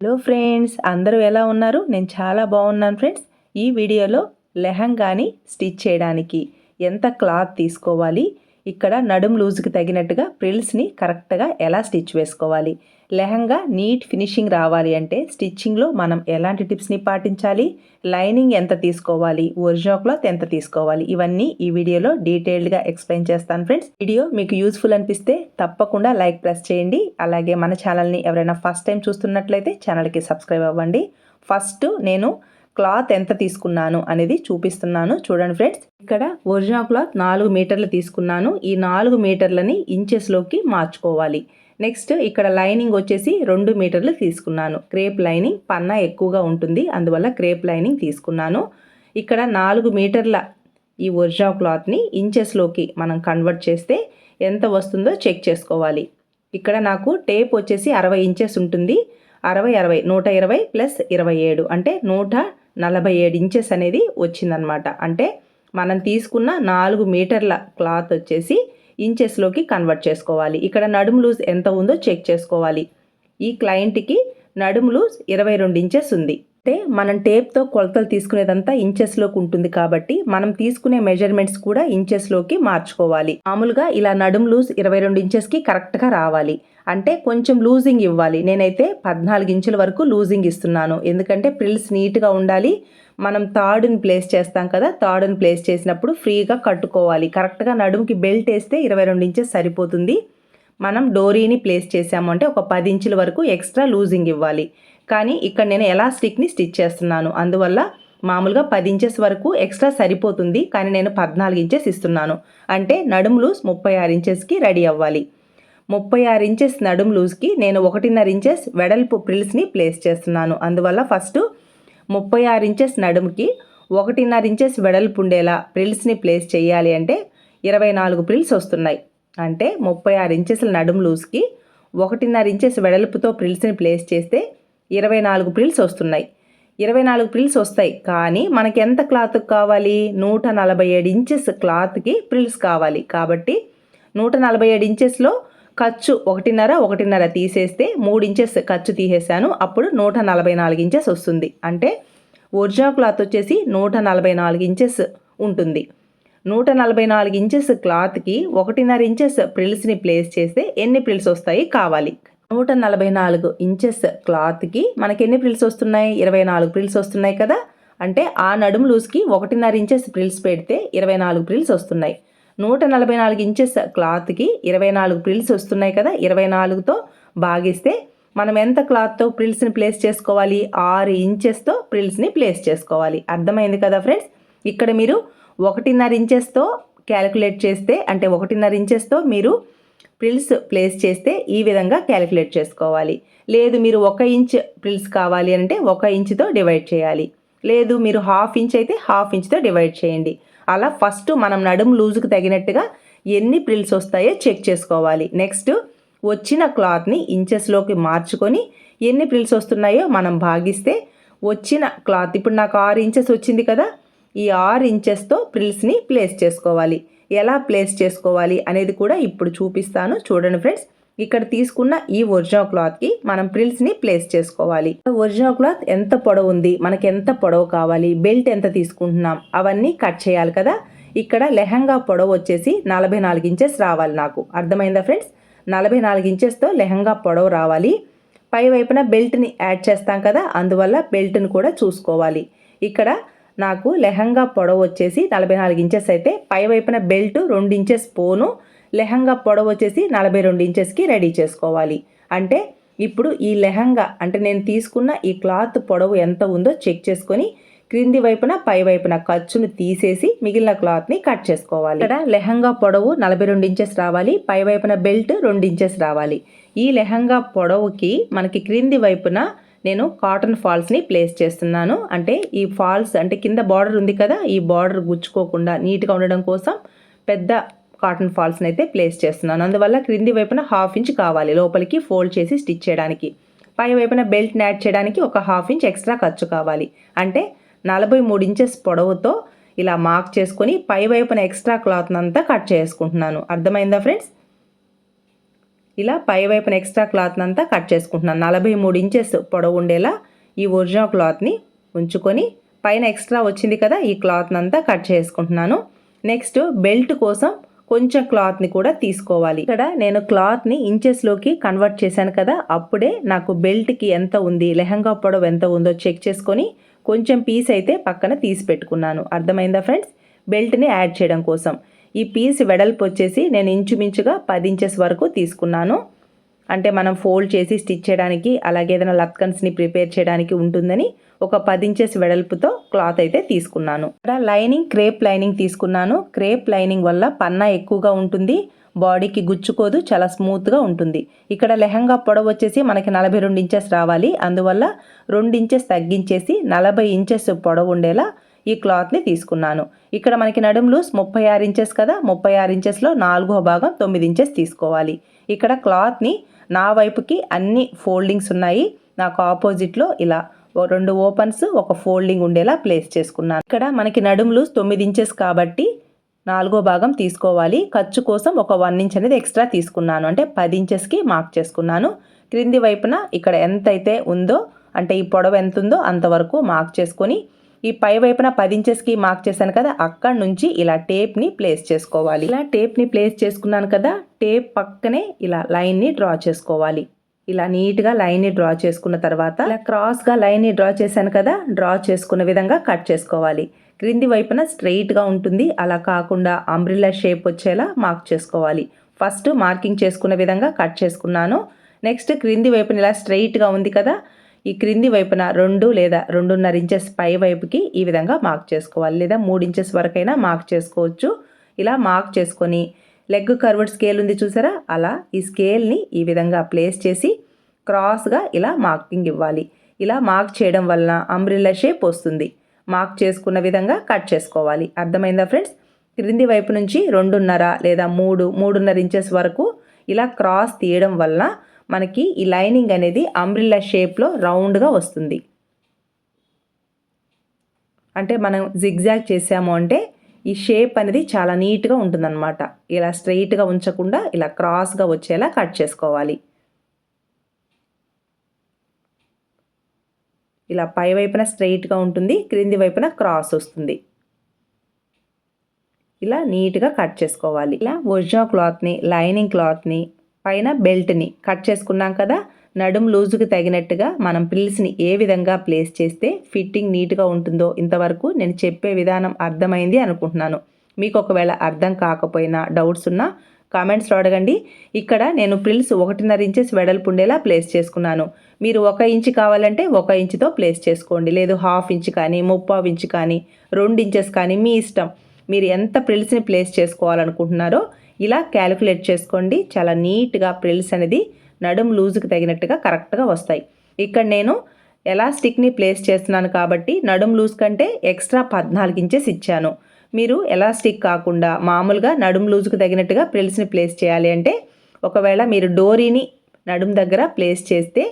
Hello friends, అందరూ ఎలా ఉన్నారు? నేను చాలా బాగున్నాను ఫ్రెండ్స్. ఈ వీడియోలో లెహంగాని స్టిచ్ చేయడానికి ఎంత క్లాత్ తీసుకోవాలి, ఇక్కడ నడుం లూజ్కి తగినట్టుగా ప్రిల్స్ని కరెక్ట్గా ఎలా స్టిచ్ వేసుకోవాలి, లెహంగా నీట్ ఫినిషింగ్ రావాలి అంటే స్టిచ్చింగ్లో మనం ఎలాంటి టిప్స్ని పాటించాలి, లైనింగ్ ఎంత తీసుకోవాలి, ఒరిజినల్ క్లాత్ ఎంత తీసుకోవాలి, ఇవన్నీ ఈ వీడియోలో డీటెయిల్డ్గా ఎక్స్ప్లెయిన్ చేస్తాను ఫ్రెండ్స్. వీడియో మీకు యూస్ఫుల్ అనిపిస్తే తప్పకుండా లైక్ ప్రెస్ చేయండి. అలాగే మన ఛానల్ని ఎవరైనా ఫస్ట్ టైం చూస్తున్నట్లయితే ఛానల్కి సబ్స్క్రైబ్ అవ్వండి. ఫస్ట్ నేను క్లాత్ ఎంత తీసుకున్నాను అనేది చూపిస్తున్నాను చూడండి ఫ్రెండ్స్. ఇక్కడ ఒరిజినల్ క్లాత్ 4 మీటర్లు తీసుకున్నాను. ఈ 4 మీటర్లని ఇంచెస్లోకి మార్చుకోవాలి. నెక్స్ట్ ఇక్కడ లైనింగ్ వచ్చేసి 2 మీటర్లు తీసుకున్నాను. క్రేప్ లైనింగ్ పన్నా ఎక్కువగా ఉంటుంది, అందువల్ల క్రేప్ లైనింగ్ తీసుకున్నాను. ఇక్కడ 4 మీటర్ల ఈ ఒరిజినల్ క్లాత్ని ఇంచెస్లోకి మనం కన్వర్ట్ చేస్తే ఎంత వస్తుందో చెక్ చేసుకోవాలి. ఇక్కడ నాకు టేప్ వచ్చేసి 60 ఇంచెస్ ఉంటుంది. 60 120 ప్లస్ 27 అంటే 147 ఇంచెస్ అనేది వచ్చిందనమాట. అంటే మనం తీసుకున్న 4 మీటర్ల క్లాత్ వచ్చేసి ఇంచెస్లోకి కన్వర్ట్ చేసుకోవాలి. ఇక్కడ నడుము లూజ్ ఎంత ఉందో చెక్ చేసుకోవాలి. ఈ క్లయింట్కి నడుము లూజ్ 22 ఇంచెస్ ఉంది. అంటే మనం టేప్తో కొలతలు తీసుకునేదంతా ఇంచెస్లోకి ఉంటుంది కాబట్టి మనం తీసుకునే మెజర్మెంట్స్ కూడా ఇంచెస్లోకి మార్చుకోవాలి. మామూలుగా ఇలా నడుము లూజ్ 22 ఇంచెస్కి కరెక్ట్గా రావాలి. అంటే కొంచెం లూజింగ్ ఇవ్వాలి. నేనైతే 14 ఇంచుల వరకు లూజింగ్ ఇస్తున్నాను. ఎందుకంటే ప్రిల్స్ నీట్గా ఉండాలి. మనం తాడుని ప్లేస్ చేస్తాం కదా, తాడుని ప్లేస్ చేసినప్పుడు ఫ్రీగా కట్టుకోవాలి. కరెక్ట్గా నడుముకి బెల్ట్ వేస్తే 22 ఇంచెస్ సరిపోతుంది. మనం డోరీని ప్లేస్ చేసాము అంటే ఒక 10 ఇంచుల వరకు ఎక్స్ట్రా లూజింగ్ ఇవ్వాలి. కానీ ఇక్కడ నేను ఎలాస్టిక్ని స్టిచ్ చేస్తున్నాను, అందువల్ల మామూలుగా 10 ఇంచెస్ వరకు ఎక్స్ట్రా సరిపోతుంది. కానీ నేను 14 ఇంచెస్ ఇస్తున్నాను. అంటే నడుము లూజ్ 36 ఇంచెస్కి రెడీ అవ్వాలి. 36 ఇంచెస్ నడుము లూజ్కి నేను 1.5 ఇంచెస్ వెడల్పు ప్రిల్స్ని ప్లేస్ చేస్తున్నాను. అందువల్ల ఫస్ట్ 36 ఇంచెస్ నడుముకి 1.5 ఇంచెస్ వెడల్పు ఉండేలా ప్రిల్స్ని ప్లేస్ చేయాలి. అంటే 24 ప్రిల్స్ వస్తున్నాయి. అంటే 36 ఇంచెస్ల నడుము లూజ్కి 1.5 ఇంచెస్ వెడల్పుతో ప్రిల్స్ని ప్లేస్ చేస్తే 24 ప్రిల్స్ వస్తున్నాయి. 24 ప్రిల్స్ వస్తాయి. కానీ మనకి ఎంత క్లాత్ కావాలి? 147 ఇంచెస్ క్లాత్కి ప్రిల్స్ కావాలి. కాబట్టి 147 ఇంచెస్లో ఖర్చు 1.5 తీసేస్తే 3 ఇంచెస్ ఖర్చు తీసేసాను. అప్పుడు 144 ఇంచెస్ వస్తుంది. అంటే ఒరిజినల్ క్లాత్ వచ్చేసి 144 ఇంచెస్ ఉంటుంది. 144 ఇంచెస్ క్లాత్కి 1.5 ఇంచెస్ ప్రిల్స్ని ప్లేస్ చేస్తే ఎన్ని ప్రిల్స్ వస్తాయి కావాలి. 144 ఇంచెస్ క్లాత్కి మనకి ఎన్ని ప్రిల్స్ వస్తున్నాయి? 24 ప్రిల్స్ వస్తున్నాయి కదా. అంటే ఆ నడుము లూజ్కి 1.5 ఇంచెస్ ప్రిల్స్ పెడితే 24 ప్రిల్స్ వస్తున్నాయి. 144 ఇంచెస్ క్లాత్కి 24 ప్రిల్స్ వస్తున్నాయి కదా. 24తో భాగిస్తే మనం ఎంత క్లాత్తో ప్రిల్స్ని ప్లేస్ చేసుకోవాలి? 6 ఇంచెస్తో ప్రిల్స్ని ప్లేస్ చేసుకోవాలి. అర్థమైంది కదా ఫ్రెండ్స్. ఇక్కడ మీరు 1.5 ఇంచెస్తో క్యాలిక్యులేట్ చేస్తే, అంటే 1.5 ఇంచెస్తో మీరు ప్రిల్స్ ప్లేస్ చేస్తే ఈ విధంగా క్యాలిక్యులేట్ చేసుకోవాలి. లేదు మీరు 1 ఇంచ్ ప్రిల్స్ కావాలి అంటే 1 ఇంచుతో డివైడ్ చేయాలి. లేదు మీరు 1/2 ఇంచ్ అయితే 1/2 ఇంచ్తో డివైడ్ చేయండి. అలా ఫస్ట్ మనం నడుము లూజుకు తగినట్టుగా ఎన్ని ప్రిల్స్ వస్తాయో చెక్ చేసుకోవాలి. నెక్స్ట్ వచ్చిన క్లాత్ని ఇంచెస్లోకి మార్చుకొని ఎన్ని ప్రిల్స్ వస్తున్నాయో మనం భాగిస్తే వచ్చిన క్లాత్, ఇప్పుడు నాకు 6 ఇంచెస్ వచ్చింది కదా, ఈ 6 ఇంచెస్తో ప్రిల్స్ని ప్లేస్ చేసుకోవాలి. ఎలా ప్లేస్ చేసుకోవాలి అనేది కూడా ఇప్పుడు చూపిస్తాను చూడండి ఫ్రెండ్స్. ఇక్కడ తీసుకున్న ఈ ఒరిజినల్ క్లాత్కి మనం ప్రిల్స్ని ప్లేస్ చేసుకోవాలి. ఒరిజినల్ క్లాత్ ఎంత పొడవు ఉంది, మనకి ఎంత పొడవు కావాలి, బెల్ట్ ఎంత తీసుకుంటున్నాం, అవన్నీ కట్ చేయాలి కదా. ఇక్కడ లెహంగా పొడవు వచ్చేసి 44 ఇంచెస్ రావాలి నాకు. అర్థమైందా ఫ్రెండ్స్? 44 ఇంచెస్తో లెహంగా పొడవు రావాలి. పై వైపున బెల్ట్ని యాడ్ చేస్తాం కదా, అందువల్ల బెల్ట్ని కూడా చూసుకోవాలి. ఇక్కడ నాకు లెహంగా పొడవు వచ్చేసి 44 ఇంచెస్ అయితే పై వైపున బెల్ట్ 2 ఇంచెస్ పోను, లెహంగా పొడవు వచ్చేసి 42 ఇంచెస్కి రెడీ చేసుకోవాలి. అంటే ఇప్పుడు ఈ లెహంగా అంటే నేను తీసుకున్న ఈ క్లాత్ పొడవు ఎంత ఉందో చెక్ చేసుకొని క్రింది వైపున పై వైపున ఖర్చును తీసేసి మిగిలిన క్లాత్ని కట్ చేసుకోవాలి. ఇక్కడ లెహంగా పొడవు 42 ఇంచెస్ రావాలి, పై వైపున బెల్ట్ 2 ఇంచెస్ రావాలి. ఈ లెహంగా పొడవుకి మనకి క్రింది వైపున నేను కాటన్ ఫాల్స్ని ప్లేస్ చేస్తున్నాను. అంటే ఈ ఫాల్స్ అంటే కింద బార్డర్ ఉంది కదా, ఈ బార్డర్ గుచ్చుకోకుండా నీట్గా ఉండడం కోసం పెద్ద కాటన్ ఫాల్స్ని అయితే ప్లేస్ చేస్తున్నాను. అందువల్ల క్రింది వైపున 1/2 ఇంచ్ కావాలి లోపలికి ఫోల్డ్ చేసి స్టిచ్ చేయడానికి. పై వైపున బెల్ట్ని యాడ్ చేయడానికి ఒక 1/2 ఇంచ్ ఎక్స్ట్రా ఖర్చు కావాలి. అంటే 43 ఇంచెస్ పొడవుతో ఇలా మార్క్ చేసుకొని పై వైపున ఎక్స్ట్రా క్లాత్ అంతా కట్ చేసుకుంటున్నాను. అర్థమైందా ఫ్రెండ్స్? ఇలా పై వైపున ఎక్స్ట్రా క్లాత్ అంతా కట్ చేసుకుంటున్నాను. 43 ఇంచెస్ పొడవు ఉండేలా ఈ ఒరిజినల్ క్లాత్ని ఉంచుకొని పైన ఎక్స్ట్రా వచ్చింది కదా ఈ క్లాత్ని అంతా కట్ చేసుకుంటున్నాను. నెక్స్ట్ బెల్ట్ కోసం కొంచెం క్లాత్ని కూడా తీసుకోవాలి. ఇక్కడ నేను క్లాత్ని ఇంచెస్లోకి కన్వర్ట్ చేశాను కదా, అప్పుడే నాకు బెల్ట్కి ఎంత ఉంది, లెహంగా పొడవు ఎంత ఉందో చెక్ చేసుకొని కొంచెం పీస్ అయితే పక్కన తీసి పెట్టుకున్నాను. అర్థమైందా ఫ్రెండ్స్? బెల్ట్ని యాడ్ చేయడం కోసం ఈ పీస్ వెడల్పు వచ్చేసి నేను ఇంచుమించుగా 10 ఇంచెస్ వరకు తీసుకున్నాను. అంటే మనం ఫోల్డ్ చేసి స్టిచ్ చేయడానికి అలాగే ఏదైనా లత్కన్స్ని ప్రిపేర్ చేయడానికి ఉంటుందని ఒక 10 ఇంచెస్ వెడల్పుతో క్లాత్ అయితే తీసుకున్నాను. ఇక్కడ లైనింగ్ క్రేప్ లైనింగ్ తీసుకున్నాను. క్రేప్ లైనింగ్ వల్ల పన్నా ఎక్కువగా ఉంటుంది, బాడీకి గుచ్చుకోదు, చాలా స్మూత్గా ఉంటుంది. ఇక్కడ లెహంగా పొడవు వచ్చేసి మనకి 42 ఇంచెస్ రావాలి, అందువల్ల 2 ఇంచెస్ తగ్గించేసి 40 ఇంచెస్ పొడవు ఉండేలా ఈ క్లాత్ని తీసుకున్నాను. ఇక్కడ మనకి నడుం లూస్ 36 ఇంచెస్ కదా, 36 ఇంచెస్లో 4వ భాగం 9 ఇంచెస్ తీసుకోవాలి. ఇక్కడ క్లాత్ని నా వైపుకి అన్ని ఫోల్డింగ్స్ ఉన్నాయి, నాకు ఆపోజిట్లో ఇలా 2 ఓపెన్స్ ఒక ఫోల్డింగ్ ఉండేలా ప్లేస్ చేసుకున్నాను. ఇక్కడ మనకి నడుం లూస్ 9 ఇంచెస్ కాబట్టి 4వ భాగం తీసుకోవాలి. ఖర్చు కోసం ఒక 1 ఇంచ్ అనేది ఎక్స్ట్రా తీసుకున్నాను, అంటే 10 ఇంచెస్కి మార్క్ చేసుకున్నాను. క్రింది వైపున ఇక్కడ ఎంత అయితే ఉందో, అంటే ఈ పొడవు ఎంత ఉందో అంతవరకు మార్క్ చేసుకొని ఈ పై వైపున 10 ఇంచెస్కి మార్క్ చేశాను కదా, అక్కడ నుంచి ఇలా టేప్ని ప్లేస్ చేసుకోవాలి. ఇలా టేప్ని ప్లేస్ చేసుకున్నాను కదా, టేప్ పక్కనే ఇలా లైన్ని డ్రా చేసుకోవాలి. ఇలా నీట్గా లైన్ని డ్రా చేసుకున్న తర్వాత ఇలా క్రాస్గా లైన్ని డ్రా చేశాను కదా, డ్రా చేసుకున్న విధంగా కట్ చేసుకోవాలి. క్రింది వైపున స్ట్రెయిట్గా ఉంటుంది, అలా కాకుండా అంబ్రిల్లా షేప్ వచ్చేలా మార్క్ చేసుకోవాలి. ఫస్ట్ మార్కింగ్ చేసుకున్న విధంగా కట్ చేసుకున్నాను. నెక్స్ట్ క్రింది వైపున ఇలా స్ట్రెయిట్గా ఉంది కదా, ఈ క్రింది వైపున 2 లేదా 2.5 ఇంచెస్ పై వైపుకి ఈ విధంగా మార్క్ చేసుకోవాలి, లేదా 3 ఇంచెస్ వరకైనా మార్క్ చేసుకోవచ్చు. ఇలా మార్క్ చేసుకొని లెగ్ కర్వ్డ్ స్కేల్ ఉంది చూసారా, అలా ఈ స్కేల్ని ఈ విధంగా ప్లేస్ చేసి క్రాస్గా ఇలా మార్కింగ్ ఇవ్వాలి. ఇలా మార్క్ చేయడం వలన అంబ్రిల్లా షేప్ వస్తుంది. మార్క్ చేసుకున్న విధంగా కట్ చేసుకోవాలి. అర్థమైందా ఫ్రెండ్స్? క్రింది వైపు నుంచి 2.5 లేదా 3.5 ఇంచెస్ వరకు ఇలా క్రాస్ తీయడం వలన మనకి ఈ లైనింగ్ అనేది అంబ్రిల్లా షేప్లో రౌండ్గా వస్తుంది. అంటే మనం జిగ్జాగ్ చేసాము అంటే ఈ షేప్ అనేది చాలా నీట్గా ఉంటుందన్నమాట. ఇలా స్ట్రెయిట్గా ఉంచకుండా ఇలా క్రాస్గా వచ్చేలా కట్ చేసుకోవాలి. ఇలా పై వైపున స్ట్రెయిట్గా ఉంటుంది, క్రింది వైపున క్రాస్ వస్తుంది. ఇలా నీట్గా కట్ చేసుకోవాలి. ఇలా ఒరిజినల్ క్లాత్ని, లైనింగ్ క్లాత్ని, పైన బెల్ట్ని కట్ చేసుకున్నాం కదా, నడుం లూజుకి తగినట్టుగా మనం ప్రిల్స్ని ఏ విధంగా ప్లేస్ చేస్తే ఫిట్టింగ్ నీట్గా ఉంటుందో ఇంతవరకు నేను చెప్పే విధానం అర్థమైంది అనుకుంటున్నాను. మీకు ఒకవేళ అర్థం కాకపోయినా డౌట్స్ ఉన్నా కామెంట్స్లో అడగండి. ఇక్కడ నేను ప్రిల్స్ 1.5 ఇంచెస్ వెడల్పు ఉండేలా ప్లేస్ చేసుకున్నాను. మీరు 1 ఇంచ్ కావాలంటే 1 ఇంచుతో ప్లేస్ చేసుకోండి, లేదు 1/2 ఇంచ్ కానీ 3/4 ఇంచ్ కానీ 2 ఇంచెస్ కానీ మీ ఇష్టం. మీరు ఎంత ప్రిల్స్ని ప్లేస్ చేసుకోవాలనుకుంటున్నారో ఇలా క్యాలిక్యులేట్ చేసుకోండి. చాలా నీట్గా ప్రిల్స్ అనేది నడుం లూజుకి తగినట్టుగా కరెక్ట్గా వస్తాయి. ఇక్కడ నేను ఎలాస్టిక్ని ప్లేస్ చేస్తున్నాను కాబట్టి నడుం లూజ్ కంటే ఎక్స్ట్రా 14 ఇంచెస్ ఇచ్చాను. మీరు ఎలాస్టిక్ కాకుండా మామూలుగా నడుం లూజుకి తగినట్టుగా ప్రిల్స్ని ప్లేస్ చేయాలి అంటే, ఒకవేళ మీరు డోరీని నడుం దగ్గర ప్లేస్ చేస్తే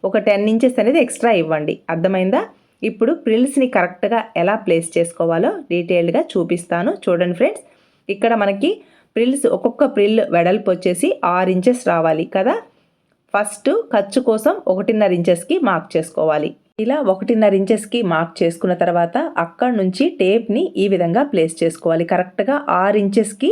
ఒక 10 ఇంచెస్ అనేది ఎక్స్ట్రా ఇవ్వండి. అర్థమైందా? ఇప్పుడు ప్రిల్స్ని కరెక్ట్గా ఎలా ప్లేస్ చేసుకోవాలో డీటెయిల్డ్గా చూపిస్తాను. చూడండి ఫ్రెండ్స్, ఇక్కడ మనకి ప్రిల్స్ ఒక్కొక్క ప్రిల్ వెడల్పు వచ్చేసి 6 ఇంచెస్ రావాలి కదా. ఫస్ట్ ఖర్చు కోసం 1.5 ఇంచెస్కి మార్క్ చేసుకోవాలి. ఇలా 1.5 ఇంచెస్కి మార్క్ చేసుకున్న తర్వాత అక్కడి నుంచి టేప్ని ఈ విధంగా ప్లేస్ చేసుకోవాలి. కరెక్ట్గా 6 ఇంచెస్కి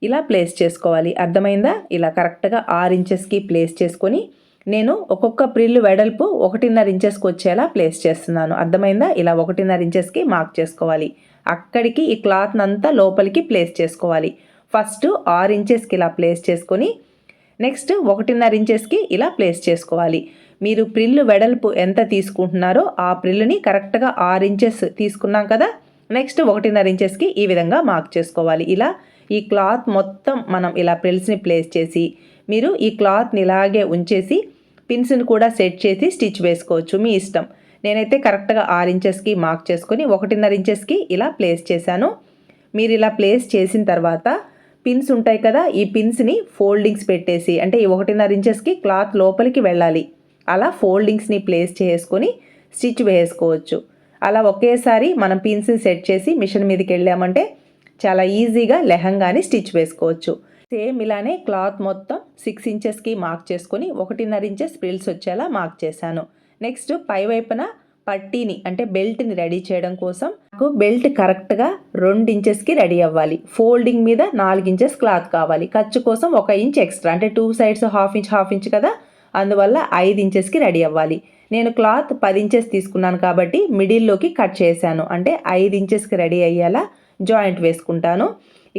ఇలా ప్లేస్ చేసుకోవాలి. అర్థమైందా? ఇలా కరెక్ట్గా 6 ఇంచెస్కి ప్లేస్ చేసుకొని నేను ఒక్కొక్క ప్రిల్ వెడల్పు 1.5 ఇంచెస్కి వచ్చేలా ప్లేస్ చేస్తున్నాను. అర్థమైందా? ఇలా 1.5 ఇంచెస్కి మార్క్ చేసుకోవాలి. అక్కడికి ఈ క్లాత్ని అంతా లోపలికి ప్లేస్ చేసుకోవాలి. ఫస్ట్ 6 ఇంచెస్కి ఇలా ప్లేస్ చేసుకొని నెక్స్ట్ 1.5 ఇంచెస్కి ఇలా ప్లేస్ చేసుకోవాలి. మీరు ప్రిల్లు వెడల్పు ఎంత తీసుకుంటున్నారో ఆ ప్రిల్లుని కరెక్ట్గా 6 ఇంచెస్ తీసుకున్నాం కదా, నెక్స్ట్ 1.5 ఇంచెస్కి ఈ విధంగా మార్క్ చేసుకోవాలి. ఇలా ఈ క్లాత్ మొత్తం మనం ఇలా ప్రిల్స్ని ప్లేస్ చేసి మీరు ఈ క్లాత్ని ఇలాగే ఉంచేసి పిన్స్ని కూడా సెట్ చేసి స్టిచ్ వేసుకోవచ్చు, మీ ఇష్టం. నేనైతే కరెక్ట్గా 6 ఇంచెస్కి మార్క్ చేసుకొని 1.5 ఇంచెస్కి ఇలా ప్లేస్ చేశాను. మీరు ఇలా ప్లేస్ చేసిన తర్వాత పిన్స్ ఉంటాయి కదా, ఈ పిన్స్ని ఫోల్డింగ్స్ పెట్టేసి, అంటే ఈ 1.5 ఇంచెస్కి క్లాత్ లోపలికి వెళ్ళాలి, అలా ఫోల్డింగ్స్ని ప్లేస్ చేసుకొని స్టిచ్ వేసుకోవచ్చు. అలా ఒకేసారి మనం పిన్స్ని సెట్ చేసి మిషన్ మీదకి వెళ్ళామంటే చాలా ఈజీగా లెహంగాని స్టిచ్ వేసుకోవచ్చు. సేమ్ ఇలానే క్లాత్ మొత్తం 6 ఇంచెస్కి మార్క్ చేసుకొని 1.5 ఇంచెస్ ఫ్రిల్స్ వచ్చేలా మార్క్ చేశాను. నెక్స్ట్ పై వైపున పట్టీని అంటే బెల్ట్ని రెడీ చేయడం కోసం నాకు బెల్ట్ కరెక్ట్గా 2 ఇంచెస్కి రెడీ అవ్వాలి. ఫోల్డింగ్ మీద 4 ఇంచెస్ క్లాత్ కావాలి. ఖర్చు కోసం 1 ఇంచ్ ఎక్స్ట్రా అంటే 2 సైడ్స్ హాఫ్ ఇంచ్ కదా, అందువల్ల 5 ఇంచెస్కి రెడీ అవ్వాలి. నేను క్లాత్ 10 ఇంచెస్ తీసుకున్నాను కాబట్టి మిడిల్లోకి కట్ చేశాను. అంటే 5 ఇంచెస్కి రెడీ అయ్యేలా జాయింట్ వేసుకుంటాను.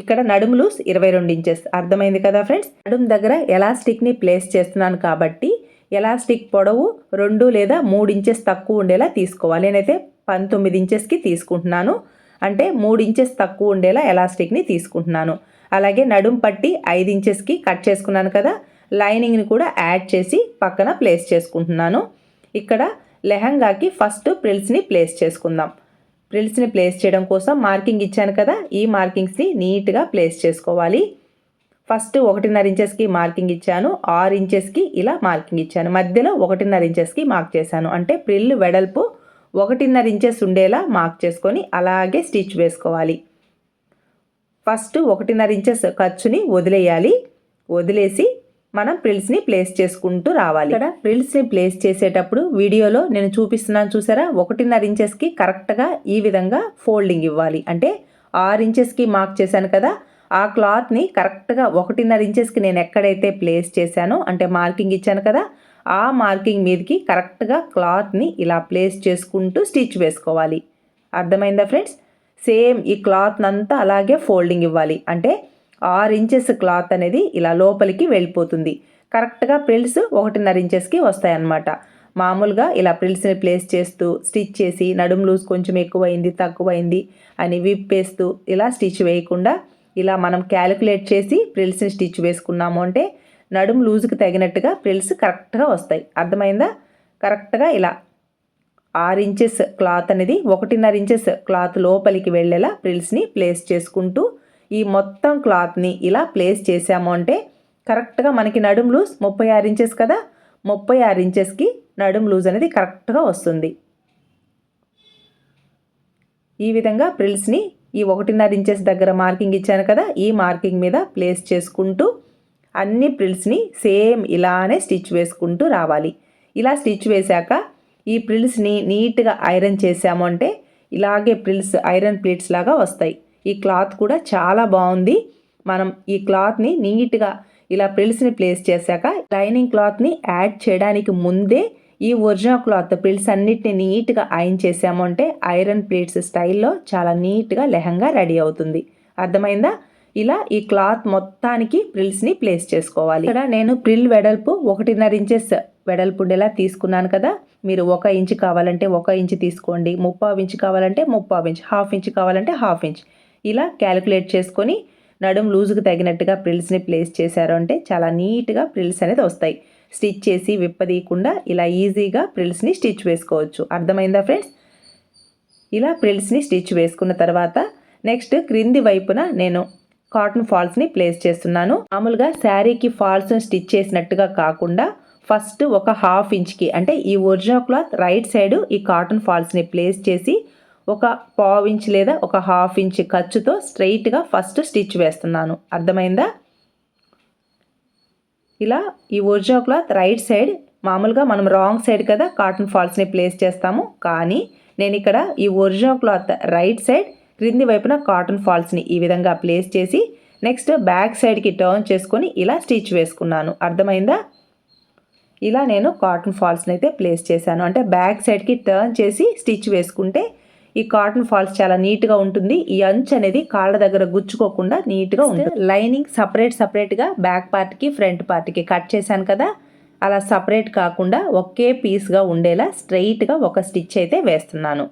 ఇక్కడ నడుము లూస్ 22 ఇంచెస్. అర్థమైంది కదా ఫ్రెండ్స్. నడుము దగ్గర ఎలాస్టిక్ని ప్లేస్ చేస్తున్నాను కాబట్టి ఎలాస్టిక్ పొడవు 2 లేదా 3 ఇంచెస్ తక్కువ ఉండేలా తీసుకోవాలి. నేనైతే 19 ఇంచెస్కి తీసుకుంటున్నాను. అంటే 3 ఇంచెస్ తక్కువ ఉండేలా ఎలాస్టిక్ని తీసుకుంటున్నాను. అలాగే నడుము పట్టి 5 ఇంచెస్కి కట్ చేసుకున్నాను కదా, లైనింగ్ని కూడా యాడ్ చేసి పక్కన ప్లేస్ చేసుకుంటున్నాను. ఇక్కడ లెహంగాకి ఫస్ట్ ప్రిల్స్ని ప్లేస్ చేసుకుందాం. ప్రిల్స్ని ప్లేస్ చేయడం కోసం మార్కింగ్ ఇచ్చాను కదా, ఈ మార్కింగ్స్ని నీట్గా ప్లేస్ చేసుకోవాలి. ఫస్ట్ 1.5 ఇంచెస్కి మార్కింగ్ ఇచ్చాను, 6 ఇంచెస్కి ఇలా మార్కింగ్ ఇచ్చాను, మధ్యలో 1.5 ఇంచెస్కి మార్క్ చేశాను. అంటే ప్రిల్ వెడల్పు 1.5 ఇంచెస్ ఉండేలా మార్క్ చేసుకొని అలాగే స్టిచ్ వేసుకోవాలి. ఫస్ట్ 1.5 ఇంచెస్ ఖర్చుని వదిలేయాలి. వదిలేసి మనం ప్రిల్స్ని ప్లేస్ చేసుకుంటూ రావాలి. ఇక్కడ ప్రిల్స్ని ప్లేస్ చేసేటప్పుడు వీడియోలో నేను చూపిస్తున్నాను చూసారా, 1.5 ఇంచెస్కి కరెక్ట్గా ఈ విధంగా ఫోల్డింగ్ ఇవ్వాలి. అంటే 6 ఇంచెస్కి మార్క్ చేశాను కదా, ఆ క్లాత్ని కరెక్ట్గా 1.5 ఇంచెస్కి నేను ఎక్కడైతే ప్లేస్ చేశానో అంటే మార్కింగ్ ఇచ్చాను కదా, ఆ మార్కింగ్ మీదకి కరెక్ట్గా క్లాత్ని ఇలా ప్లేస్ చేసుకుంటూ స్టిచ్ వేసుకోవాలి. అర్థమైందా ఫ్రెండ్స్. సేమ్ ఈ క్లాత్ అంతా అలాగే ఫోల్డింగ్ ఇవ్వాలి. అంటే 6 ఇంచెస్ క్లాత్ అనేది ఇలా లోపలికి వెళ్ళిపోతుంది. కరెక్ట్గా ప్రిల్స్ 1.5 ఇంచెస్కి వస్తాయన్నమాట. మామూలుగా ఇలా ప్రిల్స్ని ప్లేస్ చేస్తూ స్టిచ్ చేసి నడుము లూజ్ కొంచెం ఎక్కువైంది తక్కువైంది అని విప్పేస్తూ ఇలా స్టిచ్ వేయకుండా ఇలా మనం క్యాలిక్యులేట్ చేసి ప్రిల్స్ని స్టిచ్ వేసుకున్నాము అంటే నడుము లూజ్కి తగినట్టుగా ప్రిల్స్ కరెక్ట్గా వస్తాయి. అర్థమైందా. కరెక్ట్గా ఇలా 6 ఇంచెస్ క్లాత్ అనేది 1.5 ఇంచెస్ క్లాత్ లోపలికి వెళ్ళేలా ప్రిల్స్ని ప్లేస్ చేసుకుంటూ ఈ మొత్తం క్లాత్ని ఇలా ప్లేస్ చేసాము అంటే కరెక్ట్గా మనకి నడుము లూజ్ 36 ఇంచెస్ కదా, 36 ఇంచెస్కి నడుము లూజ్ అనేది కరెక్ట్గా వస్తుంది. ఈ విధంగా ప్రిల్స్ని ఈ 1.5 ఇంచెస్ దగ్గర మార్కింగ్ ఇచ్చాను కదా, ఈ మార్కింగ్ మీద ప్లేస్ చేసుకుంటూ అన్ని ప్రిల్స్ని సేమ్ ఇలానే స్టిచ్ వేసుకుంటూ రావాలి. ఇలా స్టిచ్ వేశాక ఈ ప్రిల్స్ని నీట్గా ఐరన్ చేసాము అంటే ఇలాగే ప్రిల్స్ ఐరన్ ప్లేట్స్ లాగా వస్తాయి. ఈ క్లాత్ కూడా చాలా బాగుంది. మనం ఈ క్లాత్ని నీట్గా ఇలా ప్రిల్స్ని ప్లేస్ చేశాక లైనింగ్ క్లాత్ని యాడ్ చేయడానికి ముందే ఈ ఒరిజినల్ క్లాత్ ప్రిల్స్ అన్నిటిని నీట్గా ఐరన్ చేసాము అంటే ఐరన్ ప్లేట్స్ స్టైల్లో చాలా నీట్గా లెహంగా రెడీ అవుతుంది. అర్థమైందా. ఇలా ఈ క్లాత్ మొత్తానికి ప్రిల్స్ని ప్లేస్ చేసుకోవాలి. ఇక్కడ నేను ప్రిల్ వెడల్పు 1.5 ఇంచెస్ వెడల్పు ఉండేలా తీసుకున్నాను కదా, మీరు 1 ఇంచ్ కావాలంటే 1 ఇంచ్ తీసుకోండి, 3/4 ఇంచ్ కావాలంటే 3/4 ఇంచ్, హాఫ్ ఇంచ్ కావాలంటే హాఫ్ ఇంచ్, ఇలా క్యాలిక్యులేట్ చేసుకొని నడుము లూజుకు తగినట్టుగా ప్రిల్స్ని ప్లేస్ చేశారు అంటే చాలా నీట్గా ప్రిల్స్ అనేది వస్తాయి. స్టిచ్ చేసి విప్పదీయకుండా ఇలా ఈజీగా ప్రిల్స్ని స్టిచ్ వేసుకోవచ్చు. అర్థమైందా ఫ్రెండ్స్. ఇలా ప్రిల్స్ని స్టిచ్ వేసుకున్న తర్వాత నెక్స్ట్ క్రింది వైపున నేను కాటన్ ఫాల్స్ని ప్లేస్ చేస్తున్నాను. మామూలుగా శారీకి ఫాల్స్ని స్టిచ్ చేసినట్టుగా కాకుండా ఫస్ట్ 1/2 ఇంచ్కి అంటే ఈ ఒరిజినల్ క్లాత్ రైట్ సైడ్ ఈ కాటన్ ఫాల్స్ని ప్లేస్ చేసి 1/4 ఇంచ్ లేదా 1/2 ఇంచ్ ఖర్చుతో స్ట్రైట్గా ఫస్ట్ స్టిచ్ వేస్తున్నాను. అర్థమైందా. ఇలా ఈ ఒరిజినల్ క్లాత్ రైట్ సైడ్, మామూలుగా మనం రాంగ్ సైడ్ కదా కాటన్ ఫాల్స్ని ప్లేస్ చేస్తాము, కానీ నేను ఇక్కడ ఈ ఒరిజినల్ క్లాత్ రైట్ సైడ్ క్రింది వైపున కాటన్ ఫాల్స్ని ఈ విధంగా ప్లేస్ చేసి నెక్స్ట్ బ్యాక్ సైడ్కి టర్న్ చేసుకొని ఇలా స్టిచ్ వేసుకున్నాను. అర్థమైందా. ఇలా నేను కాటన్ ఫాల్స్ని అయితే ప్లేస్ చేశాను. అంటే బ్యాక్ సైడ్కి టర్న్ చేసి స్టిచ్ వేసుకుంటే ఈ కాటన్ ఫాల్స్ చాలా నీట్గా ఉంటుంది. ఈ అంచు అనేది కాళ్ళ దగ్గర గుచ్చుకోకుండా నీట్గా ఉంటుంది. లైనింగ్ సపరేట్గా బ్యాక్ పార్ట్కి ఫ్రంట్ పార్ట్కి కట్ చేశాను కదా, అలా సపరేట్ కాకుండా ఒకే పీస్గా ఉండేలా స్ట్రైట్గా ఒక స్టిచ్ అయితే వేస్తున్నాను.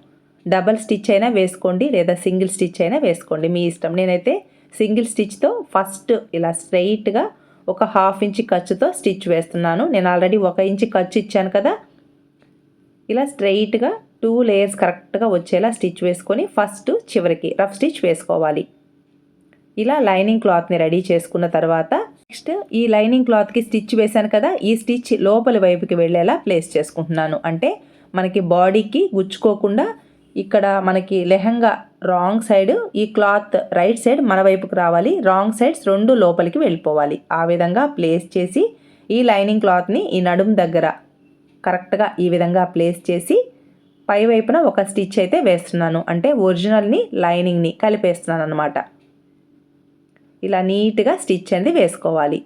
డబల్ స్టిచ్ అయినా వేసుకోండి లేదా సింగిల్ స్టిచ్ అయినా వేసుకోండి, మీ ఇష్టం. నేనైతే సింగిల్ స్టిచ్తో ఫస్ట్ ఇలా స్ట్రైట్గా 1/2 ఇంచ్ ఖర్చుతో స్టిచ్ వేస్తున్నాను. నేను ఆల్రెడీ 1 ఇంచ్ ఖర్చు ఇచ్చాను కదా, ఇలా స్ట్రైట్గా 2 లేయర్స్ కరెక్ట్గా వచ్చేలా స్టిచ్ వేసుకొని ఫస్ట్ చివరికి రఫ్ స్టిచ్ వేసుకోవాలి. ఇలా లైనింగ్ క్లాత్ని రెడీ చేసుకున్న తర్వాత నెక్స్ట్ ఈ లైనింగ్ క్లాత్కి స్టిచ్ వేశాను కదా, ఈ స్టిచ్ లోపలి వైపుకి వెళ్ళేలా ప్లేస్ చేసుకుంటున్నాను. అంటే మనకి బాడీకి గుచ్చుకోకుండా ఇక్కడ మనకి లెహంగా రాంగ్ సైడ్, ఈ క్లాత్ రైట్ సైడ్ మన వైపుకి రావాలి, రాంగ్ సైడ్స్ రెండు లోపలికి వెళ్ళిపోవాలి. ఆ విధంగా ప్లేస్ చేసి ఈ లైనింగ్ క్లాత్ని ఈ నడుము దగ్గర కరెక్ట్గా ఈ విధంగా ప్లేస్ చేసి పై వైపున ఒక స్టిచ్ అయితే వేస్తున్నాను. అంటే ఒరిజినల్ని లైనింగ్ని కలిపేస్తున్నాను అనమాట. ఇలా నీట్గా స్టిచ్ అనేది వేసుకోవాలి.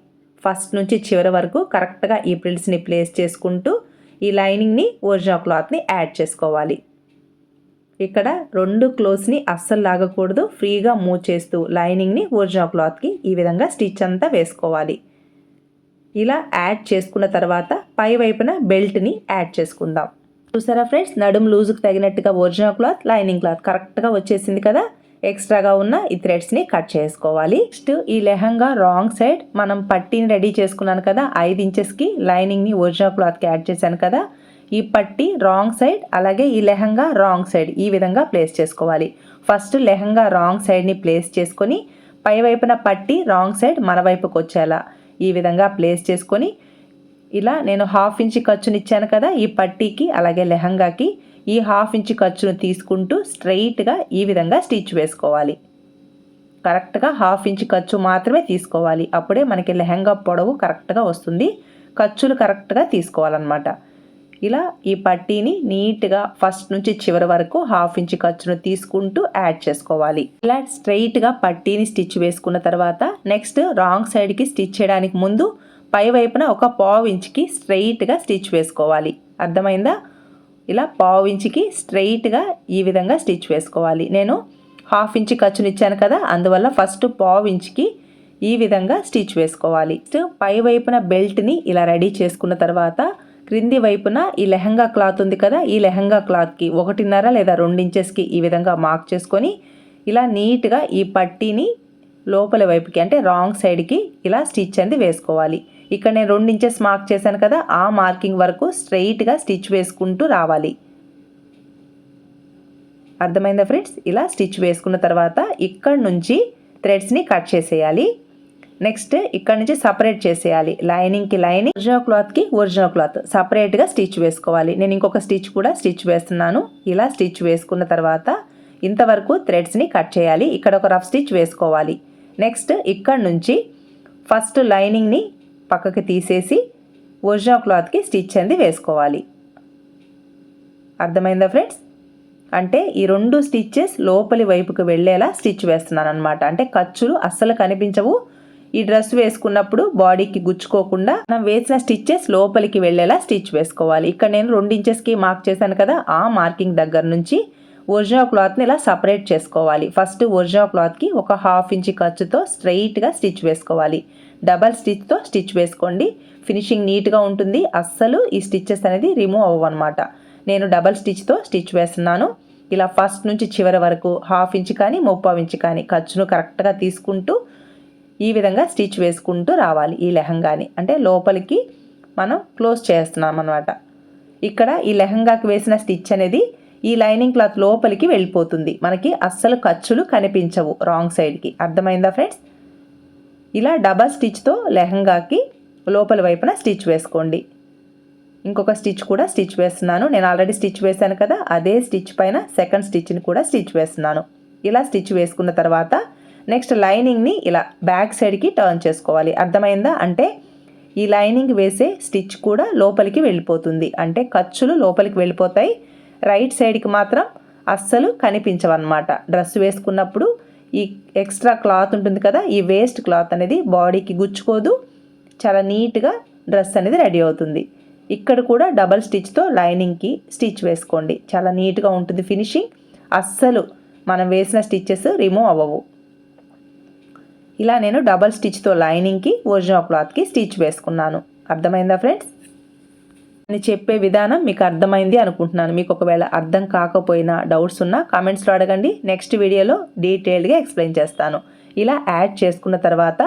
ఫస్ట్ నుంచి చివరి వరకు కరెక్ట్గా ఈ ప్రిల్స్ని ప్లేస్ చేసుకుంటూ ఈ లైనింగ్ని ఒరిజినల్ క్లాత్ని యాడ్ చేసుకోవాలి. ఇక్కడ రెండు క్లోత్స్ని అస్సలు లాగకూడదు, ఫ్రీగా మూవ్ చేస్తూ లైనింగ్ని ఒరిజినల్ క్లాత్కి ఈ విధంగా స్టిచ్ అంతా వేసుకోవాలి. ఇలా యాడ్ చేసుకున్న తర్వాత పై వైపున బెల్ట్ని యాడ్ చేసుకుందాం. చూసారా ఫ్రెండ్స్, నడుము లూజుకు తగినట్టుగా ఒరిజినల్ క్లాత్, లైనింగ్ క్లాత్ కరెక్ట్గా వచ్చేసింది కదా. ఎక్స్ట్రాగా ఉన్న ఈ థ్రెడ్స్ని కట్ చేసుకోవాలి. నెక్స్ట్ ఈ లెహంగా రాంగ్ సైడ్ మనం పట్టీని రెడీ చేసుకున్నాను కదా, 5 ఇంచెస్కి లైనింగ్ని ఒరిజినల్ క్లాత్కి యాడ్ చేశాను కదా, ఈ పట్టీ రాంగ్ సైడ్ అలాగే ఈ లెహంగా రాంగ్ సైడ్ ఈ విధంగా ప్లేస్ చేసుకోవాలి. ఫస్ట్ లెహంగా రాంగ్ సైడ్ని ప్లేస్ చేసుకొని పై వైపున పట్టీ రాంగ్ సైడ్ మన వైపుకి వచ్చేలా ఈ విధంగా ప్లేస్ చేసుకొని ఇలా నేను 1/2 ఇంచ్ ఖర్చుని ఇచ్చాను కదా ఈ పట్టీకి అలాగే లెహంగాకి, ఈ 1/2 ఇంచ్ ఖర్చును తీసుకుంటూ స్ట్రైట్గా ఈ విధంగా స్టిచ్ వేసుకోవాలి. కరెక్ట్గా 1/2 ఇంచ్ ఖర్చు మాత్రమే తీసుకోవాలి, అప్పుడే మనకి లెహంగా పొడవు కరెక్ట్గా వస్తుంది. ఖర్చులు కరెక్ట్గా తీసుకోవాలన్నమాట. ఇలా ఈ పట్టీని నీట్గా ఫస్ట్ నుంచి చివరి వరకు 1/2 ఇంచ్ ఖర్చును తీసుకుంటూ యాడ్ చేసుకోవాలి. ఇలా స్ట్రైట్గా పట్టీని స్టిచ్ వేసుకున్న తర్వాత నెక్స్ట్ రాంగ్ సైడ్కి స్టిచ్ చేయడానికి ముందు పై వైపున ఒక 1/4 ఇంచ్కి స్ట్రైట్గా స్టిచ్ వేసుకోవాలి. అర్థమైందా? ఇలా 1/4 ఇంచ్కి స్ట్రైట్గా ఈ విధంగా స్టిచ్ వేసుకోవాలి. నేను 1/2 ఇంచ్ ఖర్చుని ఇచ్చాను కదా, అందువల్ల ఫస్ట్ 1/4 ఇంచ్కి ఈ విధంగా స్టిచ్ వేసుకోవాలి. పై వైపున బెల్ట్ని ఇలా రెడీ చేసుకున్న తర్వాత క్రింది వైపున ఈ లెహంగా క్లాత్ ఉంది కదా, ఈ లెహంగా క్లాత్కి 1.5 లేదా 2 ఇంచెస్కి ఈ విధంగా మార్క్ చేసుకొని ఇలా నీట్గా ఈ పట్టీని లోపలి వైపుకి అంటే రాంగ్ సైడ్కి ఇలా స్టిచ్ అనేది వేసుకోవాలి. ఇక్కడ నేను 2 ఇంచెస్ మార్క్ చేశాను కదా, ఆ మార్కింగ్ వరకు స్ట్రైట్గా స్టిచ్ వేసుకుంటూ రావాలి. అర్థమైందా ఫ్రెండ్స్? ఇలా స్టిచ్ వేసుకున్న తర్వాత ఇక్కడ నుంచి థ్రెడ్స్ని కట్ చేసేయాలి. నెక్స్ట్ ఇక్కడ నుంచి సపరేట్ చేసేయాలి. లైనింగ్కి లైనింగ్, ఒరిజినల్ క్లాత్కి ఒరిజినల్ క్లాత్ సపరేట్గా స్టిచ్ వేసుకోవాలి. నేను ఇంకొక స్టిచ్ కూడా స్టిచ్ వేస్తున్నాను. ఇలా స్టిచ్ వేసుకున్న తర్వాత ఇంతవరకు థ్రెడ్స్ని కట్ చేయాలి. ఇక్కడ ఒక రఫ్ స్టిచ్ వేసుకోవాలి. నెక్స్ట్ ఇక్కడ నుంచి ఫస్ట్ లైనింగ్ని పక్కకి తీసేసి ఒరిజినల్ క్లాత్కి స్టిచ్ అనేది వేసుకోవాలి. అర్థమైందా ఫ్రెండ్స్? అంటే ఈ 2 స్టిచ్చెస్ లోపలి వైపుకి వెళ్ళేలా స్టిచ్ వేస్తున్నాను అనమాట. అంటే ఖర్చులు అస్సలు కనిపించవు. ఈ డ్రెస్ వేసుకున్నప్పుడు బాడీకి గుచ్చుకోకుండా మనం వేసిన స్టిచ్చెస్ లోపలికి వెళ్ళేలా స్టిచ్ వేసుకోవాలి. ఇక్కడ నేను 2 ఇంచెస్కి మార్క్ చేశాను కదా, ఆ మార్కింగ్ దగ్గర నుంచి ఒరిజినల్ క్లాత్ని ఇలా సపరేట్ చేసుకోవాలి. ఫస్ట్ ఒరిజినల్ క్లాత్కి ఒక 1/2 ఇంచ్ ఖర్చుతో స్ట్రైట్గా స్టిచ్ వేసుకోవాలి. డబల్ స్టిచ్తో స్టిచ్ వేసుకోండి, ఫినిషింగ్ నీట్గా ఉంటుంది. అస్సలు ఈ స్టిచ్చెస్ అనేది రిమూవ్ అవ్వనమాట. నేను డబల్ స్టిచ్తో స్టిచ్ వేస్తున్నాను. ఇలా ఫస్ట్ నుంచి చివరి వరకు 1/2 ఇంచ్ కానీ 3/4 ఇంచ్ కానీ ఖర్చును కరెక్ట్గా తీసుకుంటూ ఈ విధంగా స్టిచ్ వేసుకుంటూ రావాలి. ఈ లెహంగాని అంటే లోపలికి మనం క్లోజ్ చేస్తున్నాం అన్నమాట. ఇక్కడ ఈ లెహంగాకి వేసిన స్టిచ్ అనేది ఈ లైనింగ్ క్లాత్ లోపలికి వెళ్ళిపోతుంది. మనకి అస్సలు ఖర్చులు కనిపించవు రాంగ్ సైడ్కి. అర్థమైందా ఫ్రెండ్స్? ఇలా డబల్ స్టిచ్తో లెహంగాకి లోపల వైపున స్టిచ్ వేసుకోండి. ఇంకొక స్టిచ్ కూడా స్టిచ్ వేస్తున్నాను. నేను ఆల్రెడీ స్టిచ్ వేశాను కదా, అదే స్టిచ్ పైన సెకండ్ స్టిచ్ని కూడా స్టిచ్ వేస్తున్నాను. ఇలా స్టిచ్ వేసుకున్న తర్వాత నెక్స్ట్ లైనింగ్ని ఇలా బ్యాక్ సైడ్కి టర్న్ చేసుకోవాలి. అర్థమైందా? అంటే ఈ లైనింగ్ వేసే స్టిచ్ కూడా లోపలికి వెళ్ళిపోతుంది. అంటే ఖర్చులు లోపలికి వెళ్ళిపోతాయి. రైట్ సైడ్కి మాత్రం అస్సలు కనిపించవన్నమాట. డ్రెస్ వేసుకున్నప్పుడు ఈ ఎక్స్ట్రా క్లాత్ ఉంటుంది కదా, ఈ వేస్ట్ క్లాత్ అనేది బాడీకి గుచ్చుకోదు. చాలా నీట్గా డ్రెస్ అనేది రెడీ అవుతుంది. ఇక్కడ కూడా డబల్ స్టిచ్తో లైనింగ్కి స్టిచ్ వేసుకోండి. చాలా నీట్గా ఉంటుంది ఫినిషింగ్. అస్సలు మనం వేసిన స్టిచ్చెస్ రిమూవ్ అవ్వవు. ఇలా నేను డబల్ స్టిచ్తో లైనింగ్కి ఒరిజినల్ క్లాత్కి స్టిచ్ వేసుకున్నాను. అర్థమైందా ఫ్రెండ్స్? నేను చెప్పే విధానం మీకు అర్థమైంది అనుకుంటున్నాను. మీకు ఒకవేళ అర్థం కాకపోయినా డౌట్స్ ఉన్నా కామెంట్స్లో అడగండి. నెక్స్ట్ వీడియోలో డీటెయిల్డ్గా ఎక్స్ప్లెయిన్ చేస్తాను. ఇలా యాడ్ చేసుకున్న తర్వాత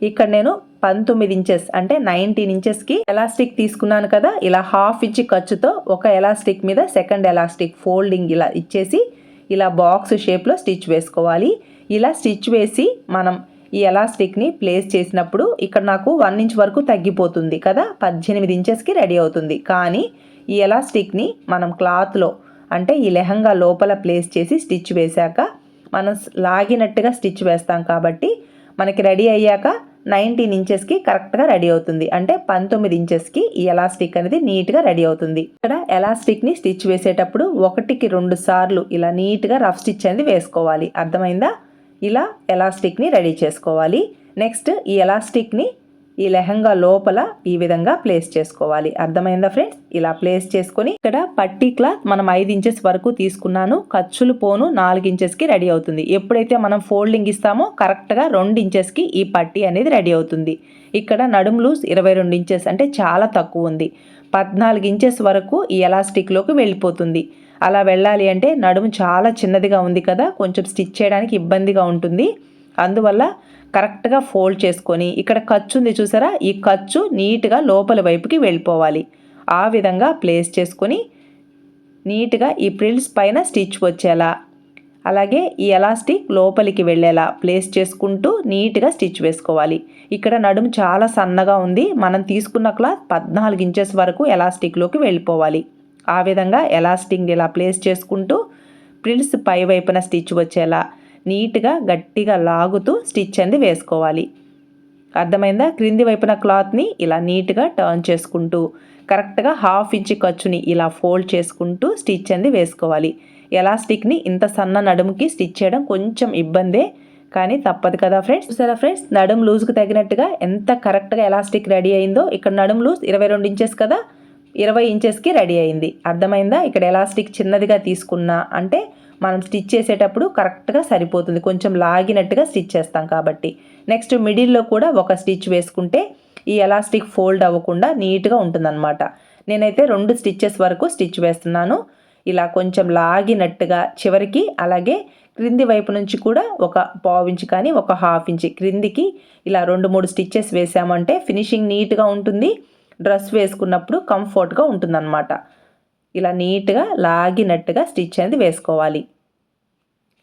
ఇక్కడ నేను 19 ఇంచెస్ అంటే 19 ఇంచెస్కి ఎలాస్టిక్ తీసుకున్నాను కదా, ఇలా 1/2 ఇంచ్ ఖర్చుతో ఒక ఎలాస్టిక్ మీద సెకండ్ ఎలాస్టిక్ ఫోల్డింగ్ ఇలా ఇచ్చేసి ఇలా బాక్స్ షేప్లో స్టిచ్ వేసుకోవాలి. ఇలా స్టిచ్ వేసి మనం ఈ ఎలాస్టిక్ని ప్లేస్ చేసినప్పుడు ఇక్కడ నాకు 1 ఇంచ్ వరకు తగ్గిపోతుంది కదా, 18 ఇంచెస్కి రెడీ అవుతుంది. కానీ ఈ ఎలాస్టిక్ని మనం క్లాత్లో అంటే ఈ లెహంగా లోపల ప్లేస్ చేసి స్టిచ్ వేశాక మనం లాగినట్టుగా స్టిచ్ వేస్తాం కాబట్టి మనకి రెడీ అయ్యాక 19 ఇంచెస్కి కరెక్ట్గా రెడీ అవుతుంది. అంటే 19 ఇంచెస్కి ఈ ఎలాస్టిక్ అనేది నీట్గా రెడీ అవుతుంది. ఇక్కడ ఎలాస్టిక్ని స్టిచ్ వేసేటప్పుడు 1కి 2 సార్లు ఇలా నీట్గా రఫ్ స్టిచ్ అనేది వేసుకోవాలి. అర్థమైందా? ఇలా ఎలాస్టిక్ని రెడీ చేసుకోవాలి. నెక్స్ట్ ఈ ఎలాస్టిక్ని ఈ లెహంగా లోపల ఈ విధంగా ప్లేస్ చేసుకోవాలి. అర్థమైందా ఫ్రెండ్స్? ఇలా ప్లేస్ చేసుకొని ఇక్కడ పట్టీ క్లాత్ మనం 5 ఇంచెస్ వరకు తీసుకున్నాను. ఖర్చులు పోను 4 ఇంచెస్కి రెడీ అవుతుంది. ఎప్పుడైతే మనం ఫోల్డింగ్ ఇస్తామో కరెక్ట్గా 2 ఇంచెస్కి ఈ పట్టీ అనేది రెడీ అవుతుంది. ఇక్కడ నడుము లూజ్ 22 ఇంచెస్ అంటే చాలా తక్కువ ఉంది. 14 ఇంచెస్ వరకు ఈ ఎలాస్టిక్లోకి వెళ్ళిపోతుంది. అలా వెళ్ళాలి అంటే నడుము చాలా చిన్నదిగా ఉంది కదా, కొంచెం స్టిచ్ చేయడానికి ఇబ్బందిగా ఉంటుంది. అందువల్ల కరెక్ట్గా ఫోల్డ్ చేసుకొని ఇక్కడ ఖర్చు ఉంది చూసారా, ఈ ఖర్చు నీట్గా లోపల వైపుకి వెళ్ళిపోవాలి. ఆ విధంగా ప్లేస్ చేసుకొని నీట్గా ఈ ప్రిల్స్ పైన స్టిచ్ వచ్చేలా, అలాగే ఈ ఎలాస్టిక్ లోపలికి వెళ్ళేలా ప్లేస్ చేసుకుంటూ నీట్గా స్టిచ్ వేసుకోవాలి. ఇక్కడ నడుము చాలా సన్నగా ఉంది. మనం తీసుకున్న క్లాత్ 14 ఇంచెస్ వరకు ఎలాస్టిక్లోకి వెళ్ళిపోవాలి. ఆ విధంగా ఎలాస్టిక్ ఇలా ప్లేస్ చేసుకుంటూ ప్రిల్స్ పై వైపున స్టిచ్ వచ్చేలా నీట్గా గట్టిగా లాగుతూ స్టిచ్ అనేది వేసుకోవాలి. అర్థమైందా? క్రింది వైపున క్లాత్ని ఇలా నీట్గా టర్న్ చేసుకుంటూ కరెక్ట్గా 1/2 ఇంచ్ ఖర్చుని ఇలా ఫోల్డ్ చేసుకుంటూ స్టిచ్ అనేది వేసుకోవాలి. ఎలాస్టిక్ని ఇంత సన్న నడుముకి స్టిచ్ చేయడం కొంచెం ఇబ్బందే, కానీ తప్పదు కదా ఫ్రెండ్స్. చూసారా ఫ్రెండ్స్, నడుము లూజ్కి తగినట్టుగా ఎంత కరెక్ట్గా ఎలాస్టిక్ రెడీ అయిందో. ఇక్కడ నడుము లూజ్ 22 ఇంచెస్ కదా, 20 ఇంచెస్కి రెడీ అయింది. అర్థమైందా? ఇక్కడ ఎలాస్టిక్ చిన్నదిగా తీసుకున్నా అంటే మనం స్టిచ్ చేసేటప్పుడు కరెక్ట్గా సరిపోతుంది. కొంచెం లాగినట్టుగా స్టిచ్ చేస్తాం కాబట్టి. నెక్స్ట్ మిడిల్లో కూడా ఒక స్టిచ్ వేసుకుంటే ఈ ఎలాస్టిక్ ఫోల్డ్ అవ్వకుండా నీట్గా ఉంటుందన్నమాట. నేనైతే 2 స్టిచ్చెస్ వరకు స్టిచ్ వేస్తున్నాను. ఇలా కొంచెం లాగినట్టుగా చివరికి, అలాగే క్రింది వైపు నుంచి కూడా ఒక 1/2 ఇంచ్ కానీ ఒక 1/2 ఇంచ్ క్రిందికి ఇలా 2-3 స్టిచ్చెస్ వేసామంటే ఫినిషింగ్ నీట్గా ఉంటుంది. డ్రెస్ వేసుకున్నప్పుడు కంఫర్ట్గా ఉంటుందన్నమాట. ఇలా నీట్గా లాగినట్టుగా స్టిచ్ అనేది వేసుకోవాలి.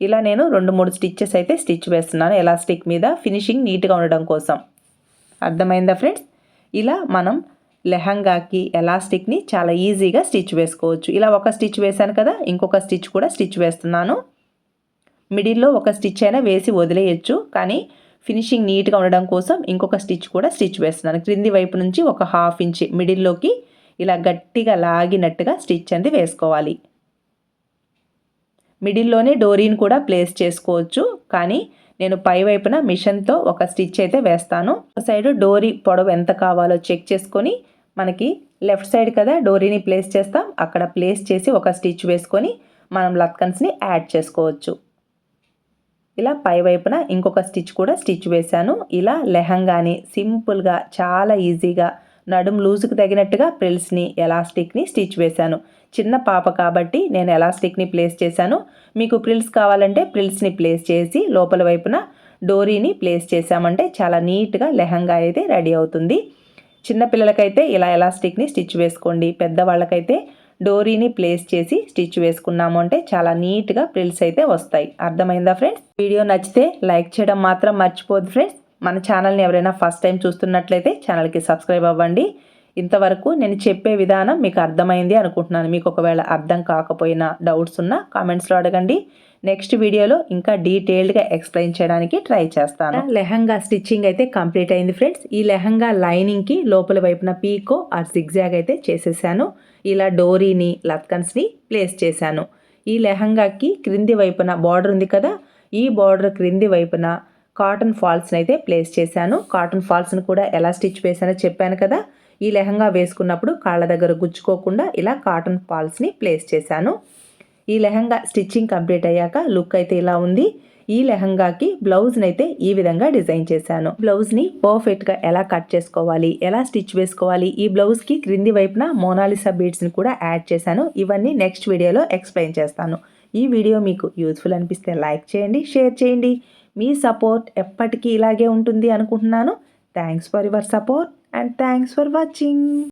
ఇలా నేను 2-3 స్టిచ్చెస్ అయితే స్టిచ్ వేస్తున్నాను ఎలాస్టిక్ మీద, ఫినిషింగ్ నీట్గా ఉండడం కోసం. అర్థమైందా ఫ్రెండ్స్? ఇలా మనం లెహంగాకి ఎలాస్టిక్ని చాలా ఈజీగా స్టిచ్ వేసుకోవచ్చు. ఇలా ఒక స్టిచ్ వేసాను కదా, ఇంకొక స్టిచ్ కూడా స్టిచ్ వేస్తున్నాను. మిడిల్లో ఒక స్టిచ్ అయినా వేసి వదిలేయచ్చు, కానీ ఫినిషింగ్ నీట్గా ఉండడం కోసం ఇంకొక స్టిచ్ కూడా స్టిచ్ వేస్తున్నాను. క్రింది వైపు నుంచి ఒక 1/2 ఇంచ్ మిడిల్లోకి ఇలా గట్టిగా లాగినట్టుగా స్టిచ్ అనేది వేసుకోవాలి. మిడిల్లోనే డోరీని కూడా ప్లేస్ చేసుకోవచ్చు, కానీ నేను పై వైపున మిషన్తో ఒక స్టిచ్ అయితే వేస్తాను. ఒక సైడ్ డోరీ పొడవు ఎంత కావాలో చెక్ చేసుకొని, మనకి లెఫ్ట్ సైడ్ కదా డోరీని ప్లేస్ చేస్తాం, అక్కడ ప్లేస్ చేసి ఒక స్టిచ్ వేసుకొని మనం లట్కన్స్ని యాడ్ చేసుకోవచ్చు. ఇలా పై వైపున ఇంకొక స్టిచ్ కూడా స్టిచ్ వేశాను. ఇలా లెహంగాని సింపుల్గా చాలా ఈజీగా నడుము లూజుకు తగినట్టుగా ప్రిల్స్ని ఎలాస్టిక్ని స్టిచ్ వేశాను. చిన్న పాప కాబట్టి నేను ఎలాస్టిక్ని ప్లేస్ చేశాను. మీకు ప్రిల్స్ కావాలంటే ప్రిల్స్ని ప్లేస్ చేసి లోపల వైపున డోరీని ప్లేస్ చేశామంటే చాలా నీట్గా లెహంగా అయితే రెడీ అవుతుంది. చిన్నపిల్లలకైతే ఇలా ఎలాస్టిక్ని స్టిచ్ వేసుకోండి. పెద్దవాళ్ళకైతే డోరీని ప్లేస్ చేసి స్టిచ్ వేసుకున్నాము అంటే చాలా నీట్గా ప్రిల్స్ అయితే వస్తాయి. అర్థమైందా ఫ్రెండ్స్? వీడియో నచ్చితే లైక్ చేయడం మాత్రం మర్చిపోద్దు ఫ్రెండ్స్. మన ఛానల్ని ఎవరైనా ఫస్ట్ టైం చూస్తున్నట్లయితే ఛానల్కి సబ్స్క్రైబ్ అవ్వండి. ఇంతవరకు నేను చెప్పే విధానం మీకు అర్థమైంది అనుకుంటున్నాను. మీకు ఒకవేళ అర్థం కాకపోయినా డౌట్స్ ఉన్నా కామెంట్స్లో అడగండి. నెక్స్ట్ వీడియోలో ఇంకా డీటెయిల్డ్గా ఎక్స్ప్లెయిన్ చేయడానికి ట్రై చేస్తాను. లెహంగా స్టిచ్చింగ్ అయితే కంప్లీట్ అయింది ఫ్రెండ్స్. ఈ లెహంగా లైనింగ్కి లోపల వైపున పీకో ఆర్ జిగ్జాగ్ అయితే చేసేసాను. ఇలా డోరీని లట్కన్స్ని ప్లేస్ చేశాను. ఈ లెహంగాకి క్రింది వైపున బార్డర్ ఉంది కదా, ఈ బార్డర్ క్రింది వైపున కాటన్ ఫాల్స్ని అయితే ప్లేస్ చేశాను. కాటన్ ఫాల్స్ని కూడా ఎలా స్టిచ్ వేసానో చెప్పాను కదా. ఈ లెహంగా వేసుకున్నప్పుడు కాళ్ళ దగ్గర గుచ్చుకోకుండా ఇలా కాటన్ ఫాల్స్ని ప్లేస్ చేశాను. ఈ లెహంగా స్టిచ్చింగ్ కంప్లీట్ అయ్యాక లుక్ అయితే ఇలా ఉంది. ఈ లెహంగాకి బ్లౌజ్ని అయితే ఈ విధంగా డిజైన్ చేశాను. బ్లౌజ్ని పర్ఫెక్ట్గా ఎలా కట్ చేసుకోవాలి, ఎలా స్టిచ్ వేసుకోవాలి, ఈ బ్లౌజ్కి క్రింది వైపున మోనాలిసా బీడ్స్ని కూడా యాడ్ చేశాను. ఇవన్నీ నెక్స్ట్ వీడియోలో ఎక్స్ప్లెయిన్ చేస్తాను. ఈ వీడియో మీకు యూజ్ఫుల్ అనిపిస్తే లైక్ చేయండి, షేర్ చేయండి. మీ సపోర్ట్ ఎప్పటికీ ఇలాగే ఉంటుంది అనుకుంటున్నాను. Thanks for your support and thanks for watching.